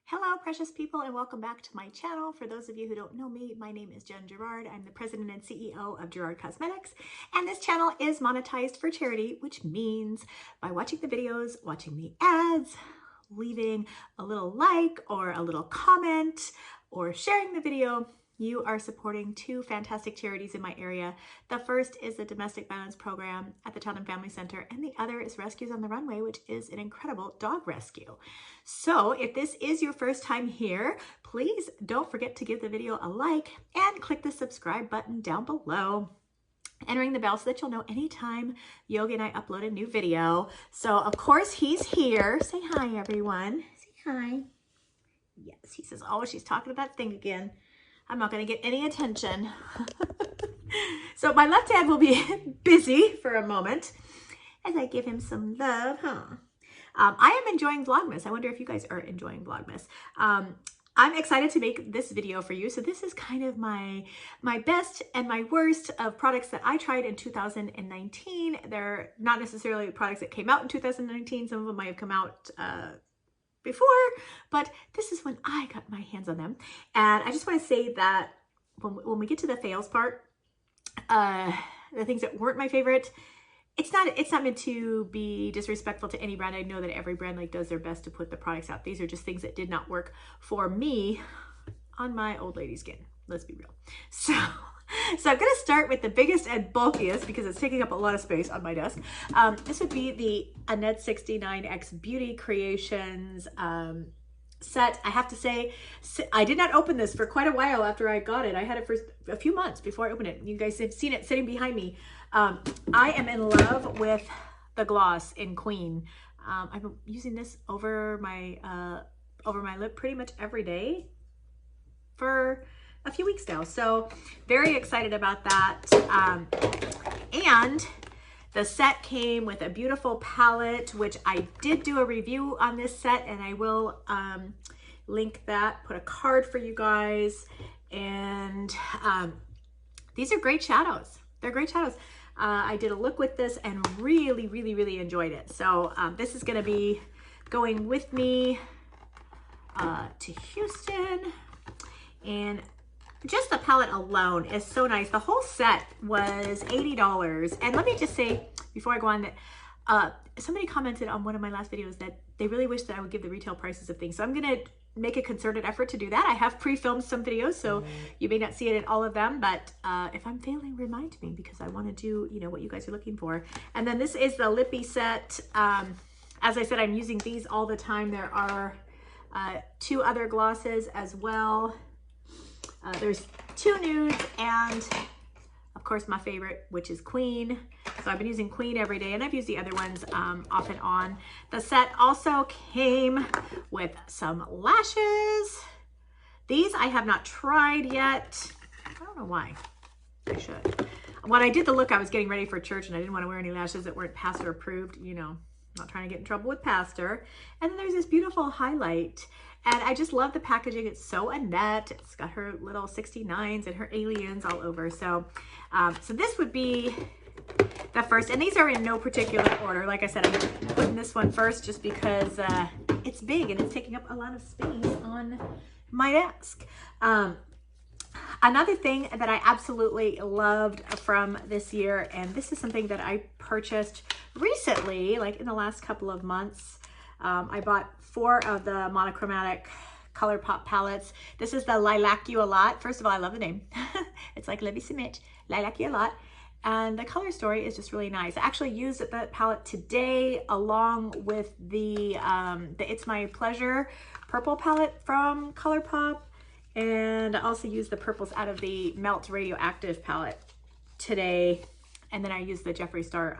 Hello, precious people, and welcome back to my channel. For those of you who don't know me, my name is Gerard. I'm the president and CEO of Gerard Cosmetics, and this channel is monetized for charity, which means by watching the videos, watching the ads, leaving a little like or a little comment, or sharing the video, you are supporting two fantastic charities in my area. The first is the Domestic Violence Program at the Town and Family Center, and the other is Rescues on the Runway, which is an incredible dog rescue. So if this is your first time here, please don't forget to give the video a like and click the subscribe button down below, and ring the bell so that you'll know anytime Yogi and I upload a new video. So of course he's here. Say hi, everyone. Say hi. Yes, he says, oh, she's talking to that thing again. I'm not going to get any attention. So my left hand will be busy for a moment as I give him some love, I am enjoying Vlogmas. I wonder if you guys are enjoying Vlogmas. I'm excited to make this video for you. So this is kind of my best and my worst of products that I tried in 2019. They're not necessarily products that came out in 2019. Some of them might have come out before, but this is when I got my hands on them. And I just want to say that when we get to the fails part, the things that weren't my favorite, it's not meant to be disrespectful to any brand. I know that every brand does their best to put the products out. These are just things that did not work for me on my old lady skin. Let's be real. So I'm going to start with the biggest and bulkiest because it's taking up a lot of space on my desk. This would be the Annette 69X Beauty Creations set. I have to say, I did not open this for quite a while after I got it. I had it for a few months before I opened it. You guys have seen it sitting behind me. I am in love with the gloss in Queen. I've been using this over my lip pretty much every day for a few weeks now. So very excited about that. And the set came with a beautiful palette, which I did do a review on this set, and I will link that, put a card for you guys. And these are great shadows. They're great shadows. I did a look with this and really enjoyed it. So this is going to be going with me to Houston, and just the palette alone is so nice. The whole set was $80. And let me just say, before I go on, that somebody commented on one of my last videos that they really wish that I would give the retail prices of things. So I'm going to make a concerted effort to do that. I have pre-filmed some videos, so you may not see it in all of them, but if I'm failing, remind me, because I want to do, what you guys are looking for. And then this is the Lippy set. As I said, I'm using these all the time. There are two other glosses as well. There's two nudes and of course my favorite, which is Queen. So I've been using Queen every day, and I've used the other ones off and on. The set also came with some lashes. These I have not tried yet. I don't know why. I should. When I did the look, I was getting ready for church and I didn't want to wear any lashes that weren't pastor approved, not trying to get in trouble with pastor. And then there's this beautiful highlight. And I just love the packaging. It's so Annette. It's got her little 69s and her aliens all over. So, so this would be the first. And these are in no particular order. Like I said, I'm putting this one first just because it's big and it's taking up a lot of space on my desk. Another thing that I absolutely loved from this year, and this is something that I purchased recently, like in the last couple of months. I bought 4 of the monochromatic ColourPop palettes. This is the Lilac You A Lot. First of all, I love the name. It's like Libby Smith, Lilac You A Lot. And the color story is just really nice. I actually used that palette today along with the It's My Pleasure purple palette from ColourPop. And I also used the purples out of the Melt Radioactive palette today. And then I used the Jeffree Star,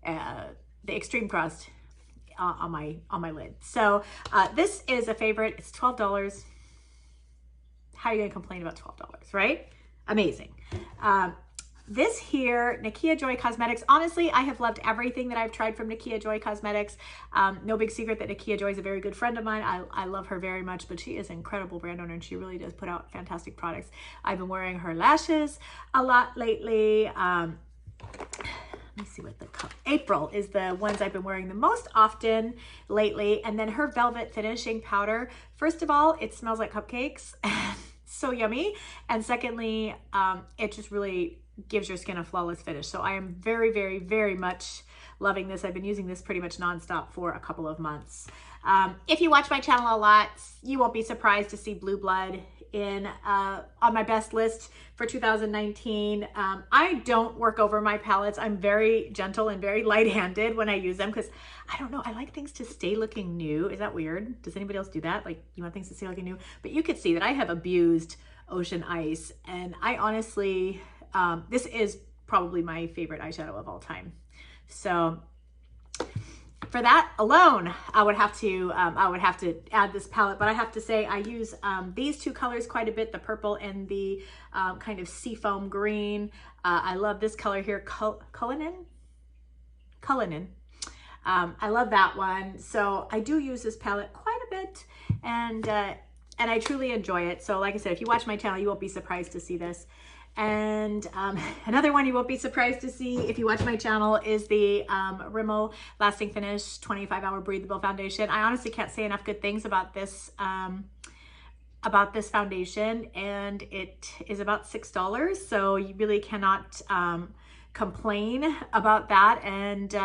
the Extreme Crust on my lid. So this is a favorite. It's $12. How are you gonna complain about $12, right? Amazing. This here, Nakia Joy Cosmetics. Honestly, I have loved everything that I've tried from Nakia Joy Cosmetics. No big secret that Nakia Joy is a very good friend of mine. I love her very much, but she is an incredible brand owner and she really does put out fantastic products. I've been wearing her lashes a lot lately. let me see what the color, April is the ones I've been wearing the most often lately. And then her velvet finishing powder. First of all, it smells like cupcakes. So yummy. And secondly, it just really gives your skin a flawless finish. So I am very, very, very much loving this. I've been using this pretty much nonstop for a couple of months. If you watch my channel a lot, you won't be surprised to see Blueblood in on my best list for 2019. I don't work over my palettes. I'm very gentle and very light-handed when I use them because I don't know, I like things to stay looking new. Is that weird? Does anybody else do that? Like, you want things to stay looking new? But you could see that I have abused Ocean Ice, and I honestly, this is probably my favorite eyeshadow of all time. So for that alone, I would have to add this palette. But I have to say I use these two colors quite a bit, the purple and the kind of seafoam green. I love this color here, Cullinan. I love that one. So I do use this palette quite a bit, and I truly enjoy it. So like I said, if you watch my channel, you won't be surprised to see this. And another one you won't be surprised to see if you watch my channel is the Rimmel Lasting Finish 25-Hour Breathable Foundation. I honestly can't say enough good things about this foundation, and it is about $6, so you really cannot complain about that. And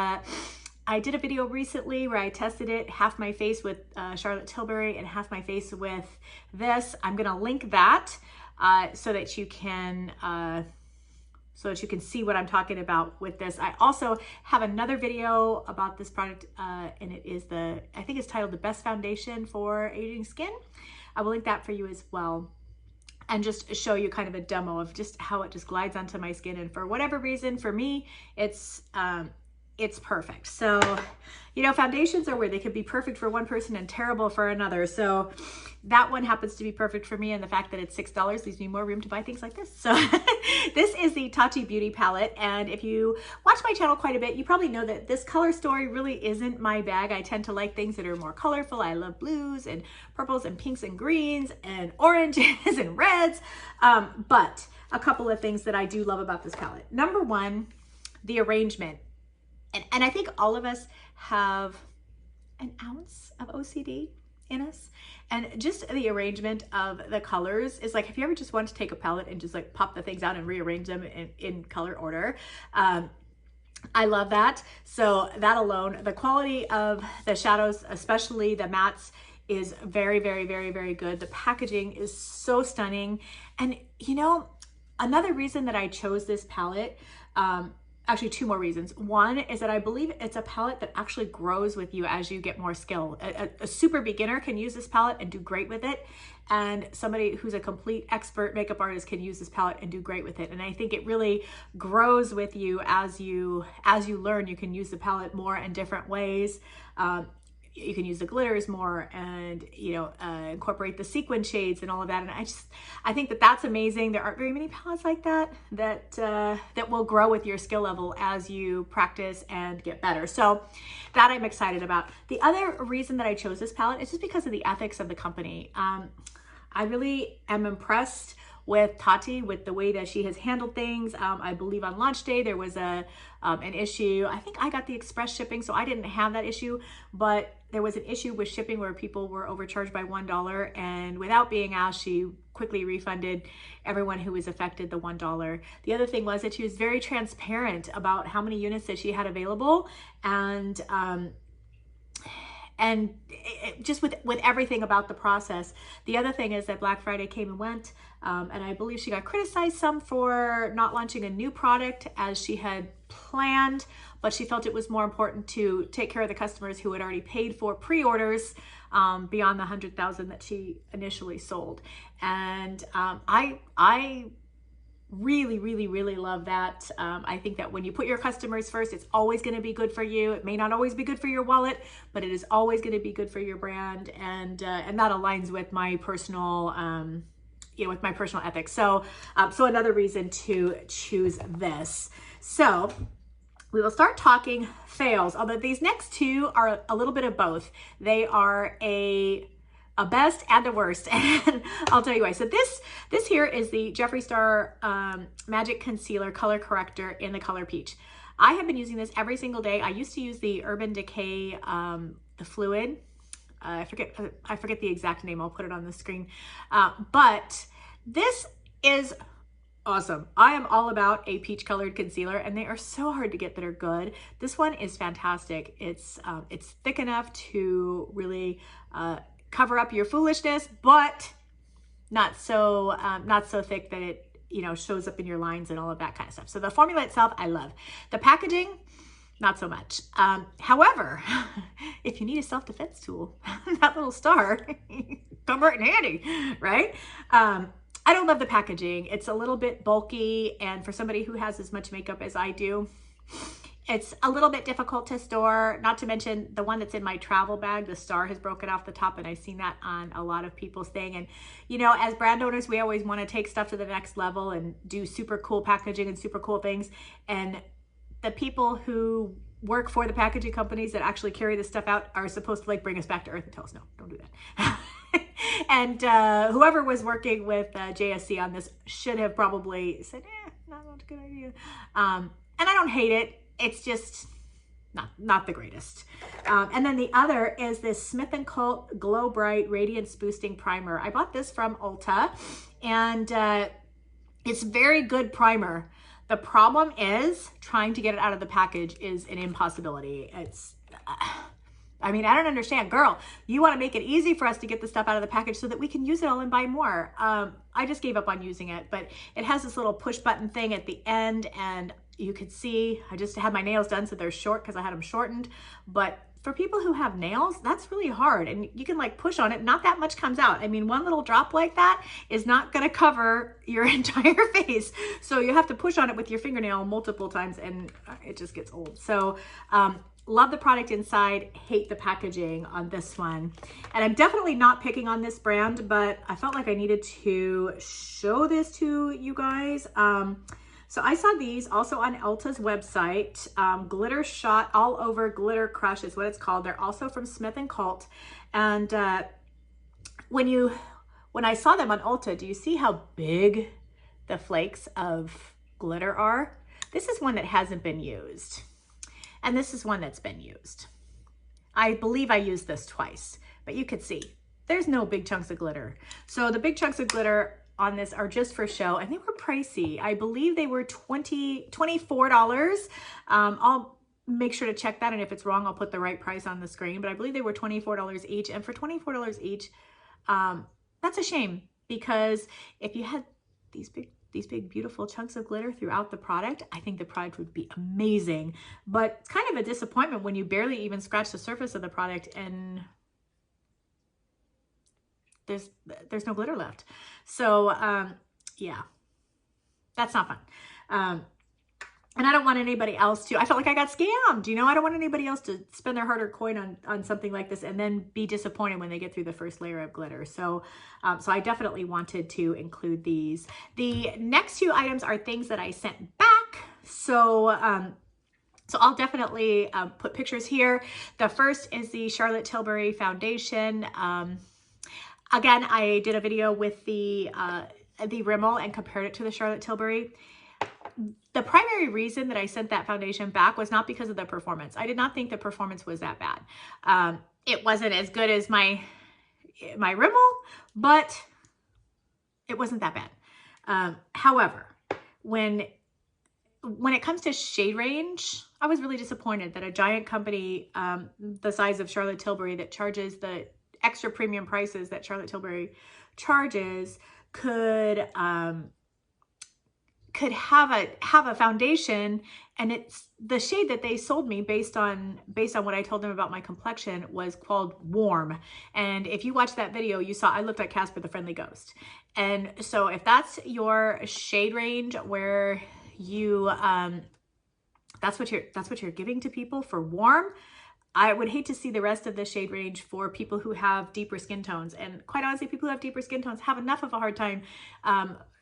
I did a video recently where I tested it, half my face with Charlotte Tilbury and half my face with this. I'm gonna link that so that you can see what I'm talking about with this. I also have another video about this product, and it is I think it's titled The Best Foundation for Aging Skin. I will link that for you as well, and just show you kind of a demo of just how it just glides onto my skin. And for whatever reason, for me, it's perfect. So, you know, foundations are weird. They could be perfect for one person and terrible for another. So that one happens to be perfect for me, and the fact that it's $6 leaves me more room to buy things like this. So this is the Tati Beauty palette, and if you watch my channel quite a bit, you probably know that this color story really isn't my bag. I tend to like things that are more colorful. I love blues and purples and pinks and greens and oranges and reds, but a couple of things that I do love about this palette. Number one, the arrangement. And I think all of us have an ounce of OCD in us. And just the arrangement of the colors is like, have you ever just wanted to take a palette and just like pop the things out and rearrange them in color order? I love that. So that alone, the quality of the shadows, especially the mattes, is very, very, very, very good. The packaging is so stunning. And you know, another reason that I chose this palette, actually two more reasons. One is that I believe it's a palette that actually grows with you as you get more skill. A super beginner can use this palette and do great with it. And somebody who's a complete expert makeup artist can use this palette and do great with it. And I think it really grows with you as you learn. You can use the palette more in different ways. You can use the glitters more, and you know, incorporate the sequin shades and all of that. And I think that that's amazing. There aren't very many palettes like that that will grow with your skill level as you practice and get better. So that I'm excited about. The other reason that I chose this palette is just because of the ethics of the company. I really am impressed with Tati, with the way that she has handled things. I believe on launch day there was an issue. I think I got the express shipping, so I didn't have that issue, but there was an issue with shipping where people were overcharged by $1, and without being asked, she quickly refunded everyone who was affected the $1. The other thing was that she was very transparent about how many units that she had available, and just with everything about the process. The other thing is that Black Friday came and went, and I believe she got criticized some for not launching a new product as she had planned, but she felt it was more important to take care of the customers who had already paid for pre-orders beyond the 100,000 that she initially sold. And I really, really, really love that. I think that when you put your customers first, it's always going to be good for you. It may not always be good for your wallet, but it is always going to be good for your brand, and that aligns with my personal, with my personal ethics. So, so another reason to choose this. So we will start talking fails, although these next two are a little bit of both. They are a best and a worst, and I'll tell you why. So this here is the Jeffree Star Magic Concealer Color Corrector in the color Peach. I have been using this every single day. I used to use the Urban Decay, the fluid. I forget the exact name. I'll put it on the screen. But this is awesome. I am all about a peach colored concealer, and they are so hard to get that are good. This one is fantastic. It's thick enough to really cover up your foolishness, but not so thick that it, you know, shows up in your lines and all of that kind of stuff. So the formula itself, I love. The packaging, not so much. However, if you need a self-defense tool, that little star come right in handy, right? I don't love the packaging. It's a little bit bulky, and for somebody who has as much makeup as I do, it's a little bit difficult to store. Not to mention the one that's in my travel bag, the star has broken off the top, and I've seen that on a lot of people's thing. And you know, as brand owners, we always want to take stuff to the next level and do super cool packaging and super cool things. And the people who work for the packaging companies that actually carry this stuff out are supposed to like bring us back to earth and tell us, no, don't do that. And whoever was working with JSC on this should have probably said, not a good idea. And I don't hate it. It's just not the greatest. And then the other is this Smith & Colt Glow Bright Radiance Boosting Primer. I bought this from Ulta, and it's very good primer. The problem is trying to get it out of the package is an impossibility. It's, I mean, I don't understand. Girl, you want to make it easy for us to get the stuff out of the package so that we can use it all and buy more. I just gave up on using it, but it has this little push button thing at the end, and you could see, I just had my nails done, so they're short because I had them shortened. But for people who have nails, that's really hard. And you can like push on it, not that much comes out. I mean, one little drop like that is not gonna cover your entire face. So you have to push on it with your fingernail multiple times, and it just gets old. So love the product inside, hate the packaging on this one. And I'm definitely not picking on this brand, but I felt like I needed to show this to you guys. So I saw these also on Ulta's website. Glitter Shot All Over Glitter Crush is what it's called. They're also from Smith & Colt. And when I saw them on Ulta, do you see how big the flakes of glitter are? This is one that hasn't been used. And this is one that's been used. I believe I used this twice, but you could see there's no big chunks of glitter. So the big chunks of glitter on this are just for show, and they were pricey. I believe they were $24. I'll make sure to check that, and if it's wrong, I'll put the right price on the screen, but I believe they were $24 each. And for $24 each, that's a shame, because if you had these big beautiful chunks of glitter throughout the product, I think the product would be amazing. But it's kind of a disappointment when you barely even scratch the surface of the product and there's no glitter left. So yeah, that's not fun. And I don't want anybody else to, I felt like I got scammed, you know, I don't want anybody else to spend their hard-earned coin on something like this and then be disappointed when they get through the first layer of glitter. So, so I definitely wanted to include these. The next two items are things that I sent back. So, so I'll definitely put pictures here. The first is the Charlotte Tilbury Foundation. Again, I did a video with the Rimmel and compared it to the Charlotte Tilbury. The primary reason that I sent that foundation back was not because of the performance. I did not think the performance was that bad. It wasn't as good as my Rimmel, but it wasn't that bad. However, when it comes to shade range, I was really disappointed that a giant company the size of Charlotte Tilbury that charges the extra premium prices that Charlotte Tilbury charges could have a foundation, and it's the shade that they sold me based on what I told them about my complexion was called Warm. And if you watched that video, you saw I looked like Casper the Friendly Ghost. And so if that's your shade range where you that's what you're giving to people for Warm, I would hate to see the rest of the shade range for people who have deeper skin tones. And quite honestly, people who have deeper skin tones have enough of a hard time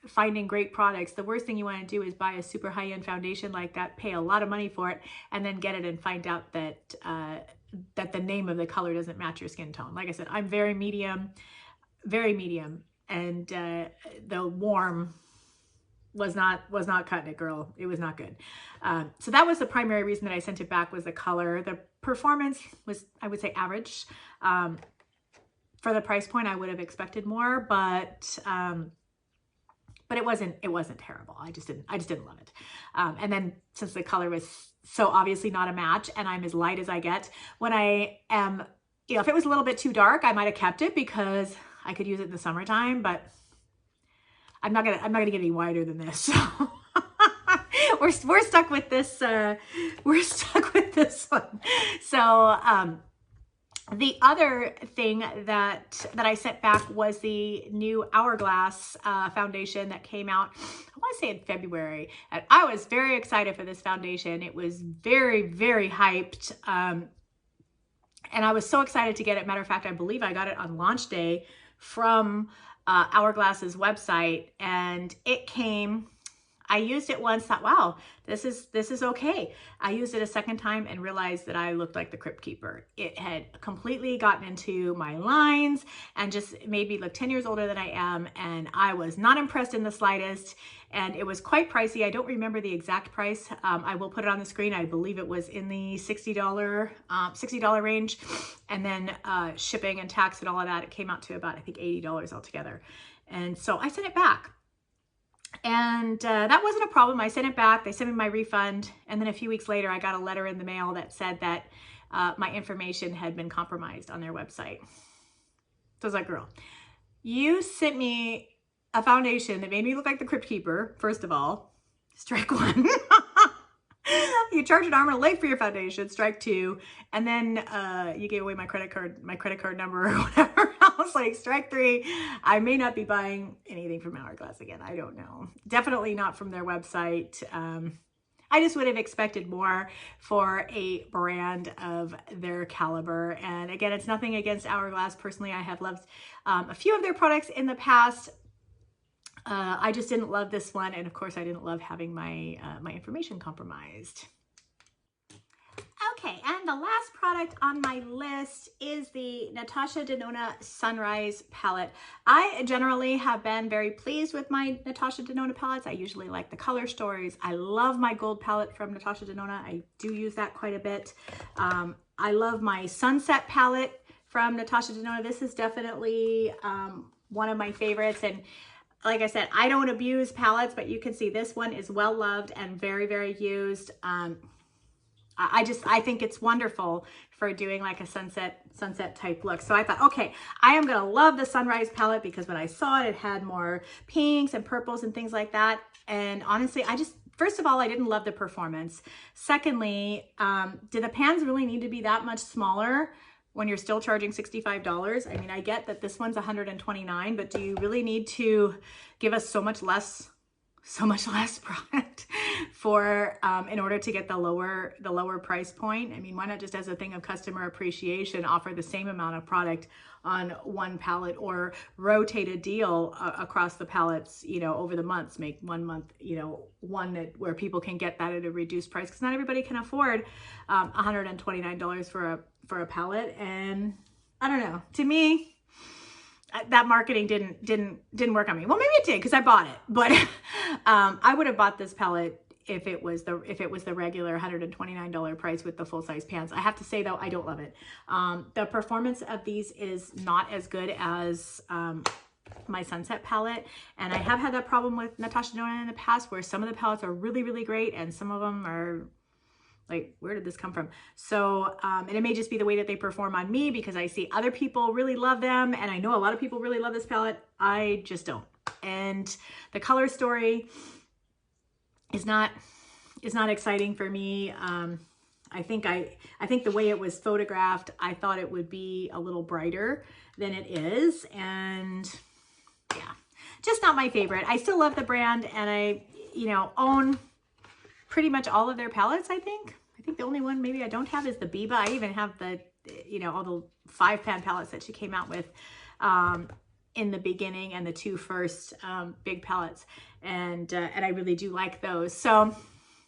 finding great products. The worst thing you want to do is buy a super high-end foundation like that, pay a lot of money for it, and then get it and find out that that the name of the color doesn't match your skin tone. Like I said, I'm very medium, and the Warm was not cutting it, girl. It was not good. So that was the primary reason that I sent it back, was the color. The performance was, I would say, average. For the price point, I would have expected more, but it wasn't terrible. I just didn't love it. And then since the color was so obviously not a match, and I'm as light as I get, when I am, you know, if it was a little bit too dark, I might have kept it because I could use it in the summertime, but I'm not gonna get any wider than this. So we're stuck with this. We're stuck with this one. So the other thing that I sent back was the new Hourglass foundation that came out, I want to say in February. And I was very excited for this foundation. It was very, very hyped. And I was so excited to get it. Matter of fact, I believe I got it on launch day from Hourglass's website, and it came. I used it once, thought, wow, this is okay. I used it a second time and realized that I looked like the Crypt Keeper. It had completely gotten into my lines and just made me look 10 years older than I am. And I was not impressed in the slightest. And it was quite pricey. I don't remember the exact price. I will put it on the screen. I believe it was in the $60 range. And then shipping and tax and all of that, it came out to about, I think, $80 altogether. And so I sent it back. And that wasn't a problem. I sent it back. They sent me my refund. And then a few weeks later, I got a letter in the mail that said that my information had been compromised on their website. So I was like, girl, you sent me a foundation that made me look like the Crypt Keeper, first of all. Strike one. You charge an arm and a leg for your foundation, strike two. And then you gave away my credit card number or whatever else, like strike three. I may not be buying anything from Hourglass again. I don't know. Definitely not from their website. I just would have expected more for a brand of their caliber. And again, it's nothing against Hourglass. Personally, I have loved a few of their products in the past. I just didn't love this one. And of course, I didn't love having my information compromised. Okay, and the last product on my list is the Natasha Denona Sunrise palette. I generally have been very pleased with my Natasha Denona palettes. I usually like the color stories. I love my gold palette from Natasha Denona. I do use that quite a bit. I love my Sunset palette from Natasha Denona. This is definitely one of my favorites. And like I said, I don't abuse palettes, but you can see this one is well loved and very, very used. I think it's wonderful for doing like a sunset type look. So I thought, okay, I am going to love the Sunrise palette because when I saw it, it had more pinks and purples and things like that. And honestly, first of all, I didn't love the performance. Secondly, do the pans really need to be that much smaller when you're still charging $65? I mean, I get that this one's $129, but do you really need to give us so much less product for in order to get the lower price point? I mean, why not just as a thing of customer appreciation offer the same amount of product on one palette, or rotate a deal across the palettes, you know, over the months, make 1 month, you know, one where people can get that at a reduced price, because not everybody can afford $129 for a palette. And I don't know, to me, that marketing didn't work on me. Well, maybe it did because I bought it, but I would have bought this palette if it was the regular $129 price with the full size pants. I have to say though, I don't love it. The performance of these is not as good as my Sunset palette, and I have had that problem with Natasha Denona in the past, where some of the palettes are really, really great and some of them are like, where did this come from? So, and it may just be the way that they perform on me, because I see other people really love them. And I know a lot of people really love this palette. I just don't. And the color story is not exciting for me. I think the way it was photographed, I thought it would be a little brighter than it is. And yeah, just not my favorite. I still love the brand, and I, you know, own pretty much all of their palettes. I think the only one maybe I don't have is the Biba. I even have the, you know, all the 5-pan palettes that she came out with in the beginning, and the 2 first big palettes, and I really do like those. So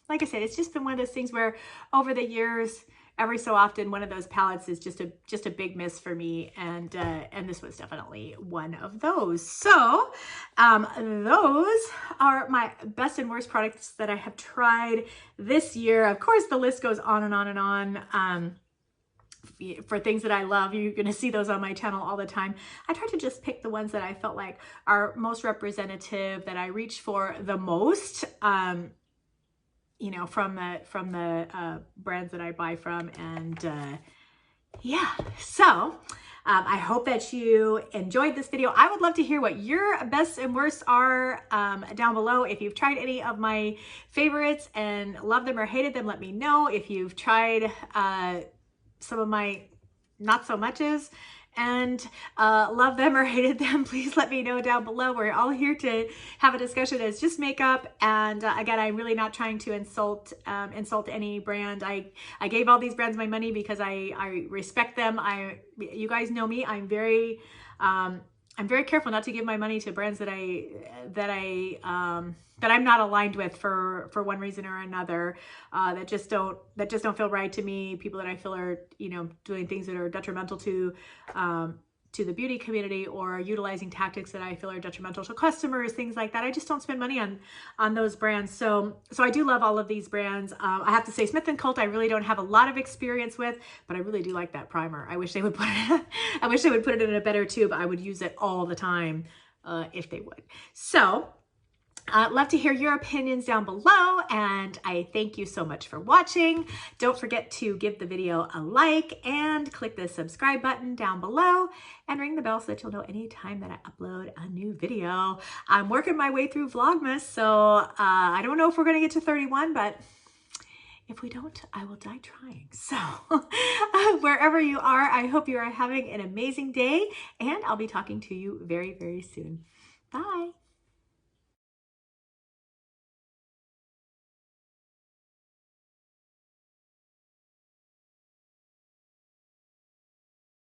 like I said, it's just been one of those things where over the years, every so often one of those palettes is just a big miss for me, and this was definitely one of those. So those are my best and worst products that I have tried this year. Of course, the list goes on and on and on. For things that I love, you're going to see those on my channel all the time. I try to just pick the ones that I felt like are most representative, that I reach for the most, you know, from the brands that I buy from. And yeah, so I hope that you enjoyed this video. I would love to hear what your best and worst are down below. If you've tried any of my favorites and loved them or hated them, let me know. If you've tried some of my not so muches and love them or hated them, please let me know down below. We're all here to have a discussion. It's just makeup, and again, I'm really not trying to insult any brand. I gave all these brands my money because I respect them. You guys know me. I'm very careful not to give my money to brands that I'm not aligned with for one reason or another, that just don't feel right to me. People that I feel are, you know, doing things that are detrimental to the beauty community, or utilizing tactics that I feel are detrimental to customers, things like that. I just don't spend money on those brands. So I do love all of these brands. I have to say, Smith & Colt, I really don't have a lot of experience with, but I really do like that primer. I wish they would put it in a better tube. I would use it all the time if they would. So love to hear your opinions down below, and I thank you so much for watching. Don't forget to give the video a like and click the subscribe button down below and ring the bell so that you'll know anytime that I upload a new video. I'm working my way through Vlogmas, so I don't know if we're going to get to 31, but if we don't, I will die trying. So wherever you are, I hope you are having an amazing day, and I'll be talking to you very, very soon. Bye.